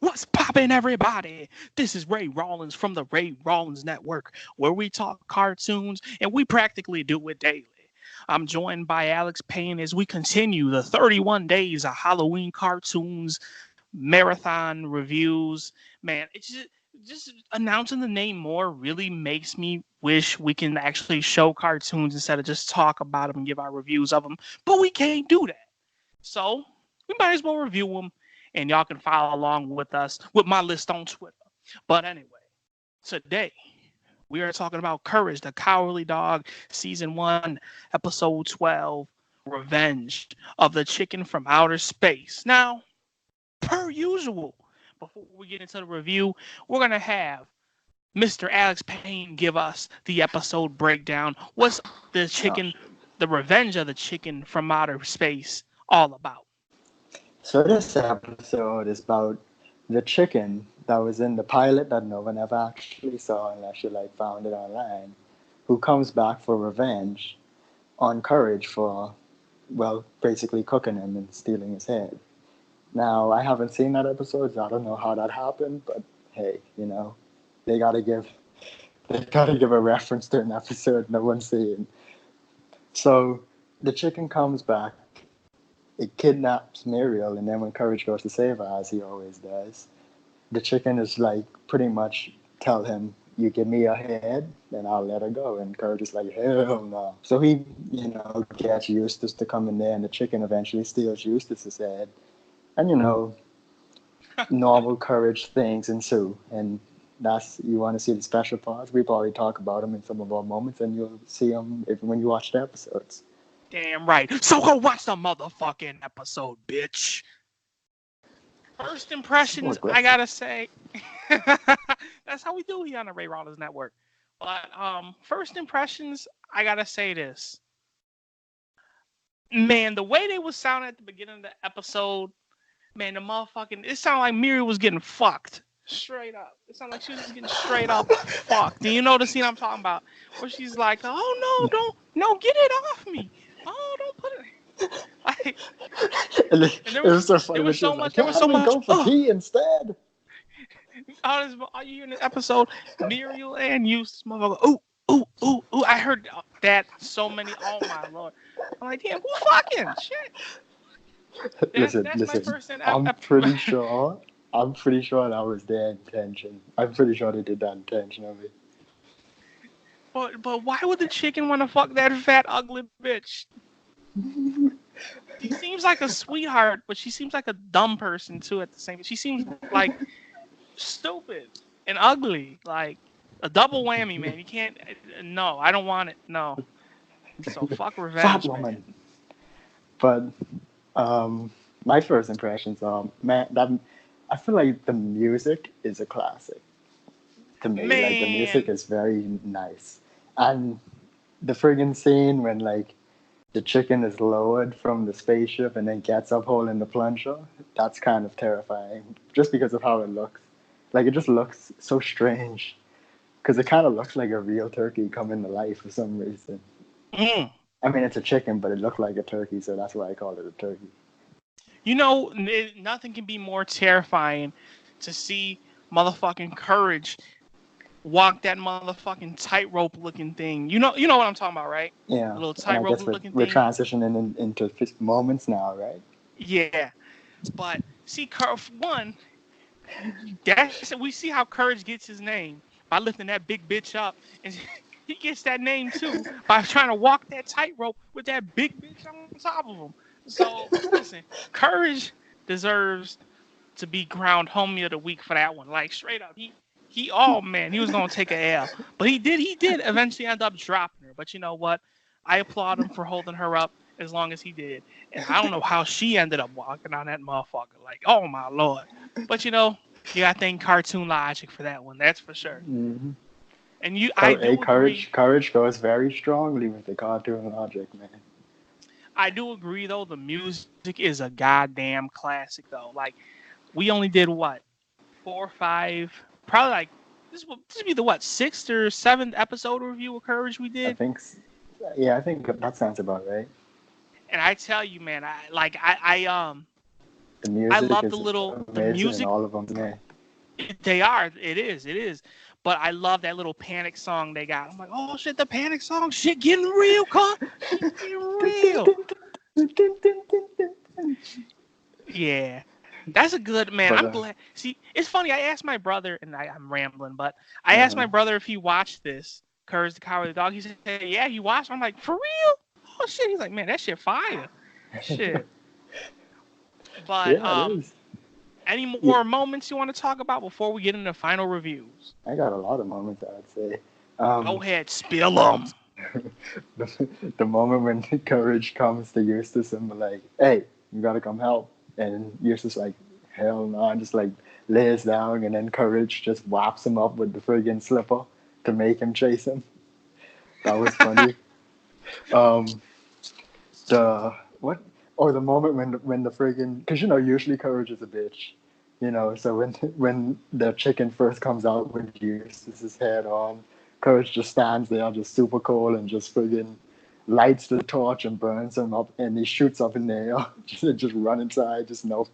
What's poppin', everybody? This is Ray Rawlins from the Ray Rawlins Network, where we talk cartoons and we practically do it daily. I'm joined by Alex Payne as we continue the 31 days of Halloween cartoons, marathon reviews. Man, it's just announcing the name more really makes me wish we can actually show cartoons instead of just talk about them and give our reviews of them. But we can't do that. So we might as well review them, and y'all can follow along with us with my list on Twitter. But anyway, today we are talking about Courage the Cowardly Dog, Season 1, Episode 12, Revenge of the Chicken from Outer Space. Now, per usual, before we get into the review, we're going to have Mr. Alex Payne give us the episode breakdown. What's the chicken, the Revenge of the Chicken from Outer Space all about? So this episode is about the chicken that was in the pilot that no one ever actually saw unless you found it online, who comes back for revenge on Courage for, well, basically cooking him and stealing his head. Now, I haven't seen that episode, so I don't know how that happened, but hey, they gotta give a reference to an episode no one's seen. So the chicken comes back. It kidnaps Muriel, and then when Courage goes to save her, as he always does, the chicken is pretty much tell him, "You give me your head, then I'll let her go." And Courage is like, "Hell no!" So he, gets Eustace to come in there, and the chicken eventually steals Eustace's head, and normal Courage things ensue, and that's you want to see the special parts. We've already talked about them in some of our moments, and you'll see them when you watch the episodes. Damn right. So go watch the motherfucking episode, bitch. First impressions, I gotta say, that's how we do here on the Ray Rollins Network. But first impressions, I gotta say this. Man, the way they was sounding at the beginning of the episode, man, the motherfucking, it sounded like Miri was getting fucked. Straight up. It sounded like she was just getting straight up fucked. Do you know the scene I'm talking about? Where she's like, "Oh no, no, get it off me. Oh, don't put it." And it was so funny. There was so much. There was so much. Go for pee instead. All you hear in this episode, Muriel and Eustace, motherfucker. Ooh. I heard that so many. Oh my lord. I'm like, damn, who fucking shit? Listen. My first I'm pretty sure that was their intention. I'm pretty sure they did that intentionally. But why would the chicken want to fuck that fat, ugly bitch? She seems like a sweetheart, but she seems like a dumb person too at the same time. She seems like stupid and ugly. Like a double whammy, man. You can't. No, I don't want it. No. So fuck revenge. Fat woman. Man. But my first impressions are, I feel like the music is a classic. To me, the music is very nice. And the friggin' scene when the chicken is lowered from the spaceship and then gets up holding the plunger, that's kind of terrifying just because of how it looks. It just looks so strange because it kind of looks like a real turkey coming to life for some reason. Mm. I mean, it's a chicken, but it looked like a turkey, so that's why I called it a turkey. Nothing can be more terrifying to see motherfucking Courage walk that motherfucking tightrope looking thing. You know what I'm talking about, right? Yeah. A little tightrope looking thing. We're transitioning into moments now, right? Yeah. But see, one, we see how Courage gets his name by lifting that big bitch up, and he gets that name too by trying to walk that tightrope with that big bitch on top of him. So listen, Courage deserves to be crowned homie of the week for that one. Like straight up, he was gonna take a L, but he did eventually end up dropping her. But you know what? I applaud him for holding her up as long as he did, and I don't know how she ended up walking on that motherfucker. Like, oh my lord! But you gotta thank Cartoon Logic for that one. That's for sure. Mm-hmm. And Courage goes very strongly with the Cartoon Logic, man. I do agree though. The music is a goddamn classic though. Like, we only did what 4 or 5. Probably this would be the 6th or 7th episode review of Courage we did. I think that sounds about right. And I tell you, man, The I music love is the amazing in music. all of them. Yeah. They are. It is. But I love that little panic song they got. I'm like, oh shit, the panic song. Shit getting real, cut. Shit getting real. Yeah. That's a good man. But I'm glad. See, it's funny. I asked my brother, and I'm rambling, but I asked my uh-huh. brother if he watched this, Courage the Cowardly Dog. He said, yeah, he watched. I'm like, for real? Oh shit. He's like, man, that shit fire. Shit. But Yeah, it is. any Yeah, more moments you want to talk about before we get into final reviews? I got a lot of moments, I'd say. Go Um, ahead, spill them. the moment when Courage comes to Eustace and be like, "Hey, you gotta come help," and Eustace like, "Hell no!" and just like lays down, and then Courage just whaps him up with the friggin' slipper to make him chase him. That was funny. Um, the what? Or the moment when the friggin' because usually Courage is a bitch, So when the chicken first comes out with Eustace's head on, Courage just stands there, just super cool, and just friggin' lights the torch and burns him up, and he shoots up in the air, just run inside, just no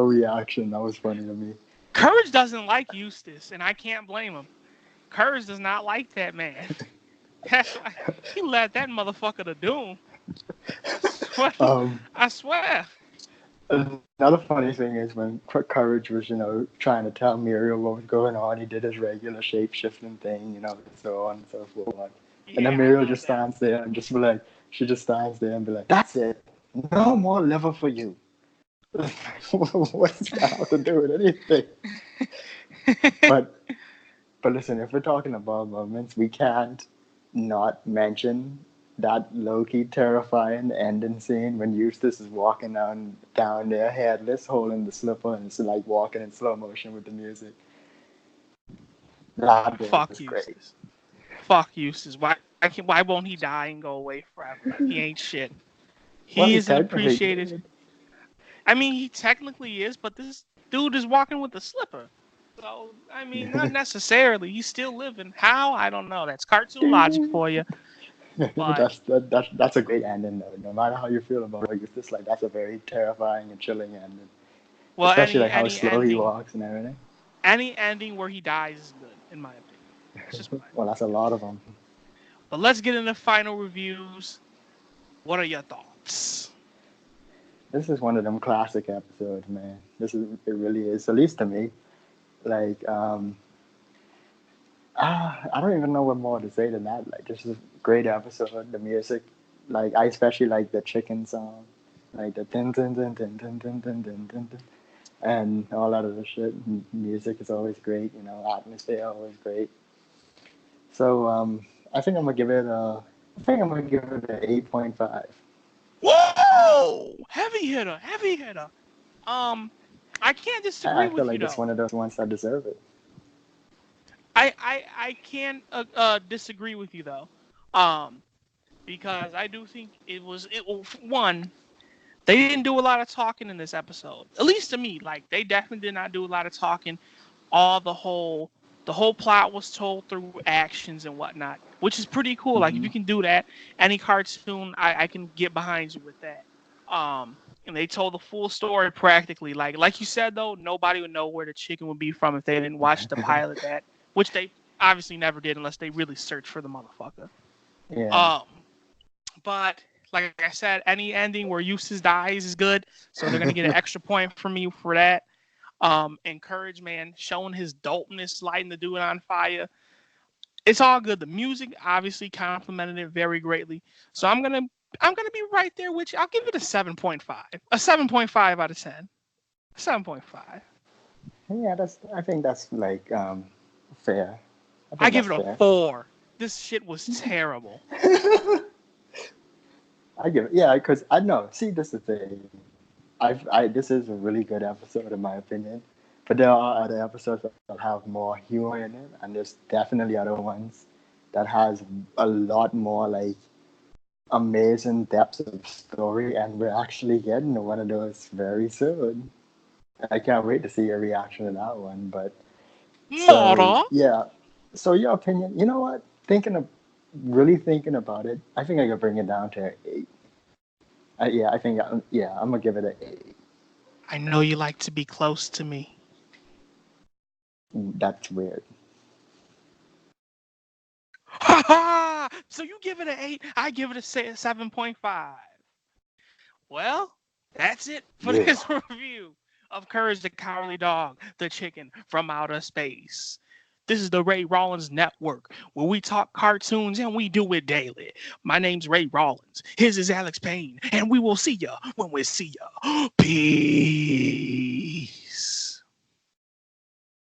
reaction. That was funny to me. Courage doesn't like Eustace, and I can't blame him. Courage does not like that man. That's why he led that motherfucker to doom. I swear. Um, I swear. Another funny thing is when Courage was, trying to tell Muriel what was going on, he did his regular shape shifting thing, so on and so forth. And then Yeah, I Muriel love just that. stands there and just be like, she just stands there and be like, "That's it, no more liver for you." What does that have to do with anything? But but listen, if we're talking about moments, we can't not mention that low-key terrifying ending scene when Eustace is walking down there headless, holding the slipper, and it's like walking in slow motion with the music. That was Fuck great. Eustace. Fuck Eustace. Why won't he die and go away forever? He ain't shit. Well, He he isn't technically appreciated. did. I mean, he technically is, but this dude is walking with a slipper. So, I mean, not necessarily. He's still living. How? I don't know. That's cartoon logic for you. But, That's a great ending, though. No matter how you feel about Eustace, like that's a very terrifying and chilling ending, well, especially any like how any slow he ending, walks and everything. any ending where he dies is good, in my opinion. It's just my Well, opinion. that's a lot of them. But let's get into final reviews. What are your thoughts? This is one of them classic episodes, man. It really is, at least to me. Like, I don't even know what more to say than that. Like, this is a great episode. The music, like, I especially like the chicken song, like the tin tin tin tin tin tin tin tin tin, tin, and all that other shit. Music is always great, atmosphere always great. So, I think I'm gonna give it a, I think I'm gonna give it an 8.5. Whoa! Heavy hitter, heavy hitter. Um, I can't disagree I feel with you like it's though. one of those ones that deserve it. I can't disagree with you though. Um, because I do think one. They didn't do a lot of talking in this episode, at least to me. Like they definitely did not do a lot of talking. All the whole plot was told through actions and whatnot, which is pretty cool. Like if Hmm. you can do that, any cartoon, I can get behind you with that. And they told the full story practically. Like you said though, nobody would know where the chicken would be from if they didn't watch the pilot that, which they obviously never did unless they really searched for the motherfucker. Yeah. Um, but like I said, any ending where Eustace dies is good, so they're gonna get an extra point from me for that. Encourage man showing his dopeness, lighting the dude on fire. It's all good. The music obviously complimented it very greatly. So I'm gonna be right there with you. I'll give it a 7.5. A 7.5 out of 10. 7.5. Yeah, I think that's like fair. I I think give that's it a fair. 4. This shit was terrible. I give it, yeah, because I know. See, this is the thing. This is a really good episode in my opinion, but there are other episodes that have more humor in it, and there's definitely other ones that has a lot more like amazing depths of story, and we're actually getting to one of those very soon. I can't wait to see your reaction to that one. But so Mora. yeah, so your opinion, you know what? Really thinking about it, I think I could bring it down to 8. Yeah, I think yeah, I'm gonna give it an 8. I know you like to be close to me. That's weird. Ha ha! So you give it an 8, I give it a 7.5. Well, that's it for Yeah. this review of Courage the Cowardly Dog, the chicken from outer space. This is the Ray Rawlins Network, where we talk cartoons and we do it daily. My name's Ray Rawlins. His is Alex Payne, and we will see ya when we see ya. Peace.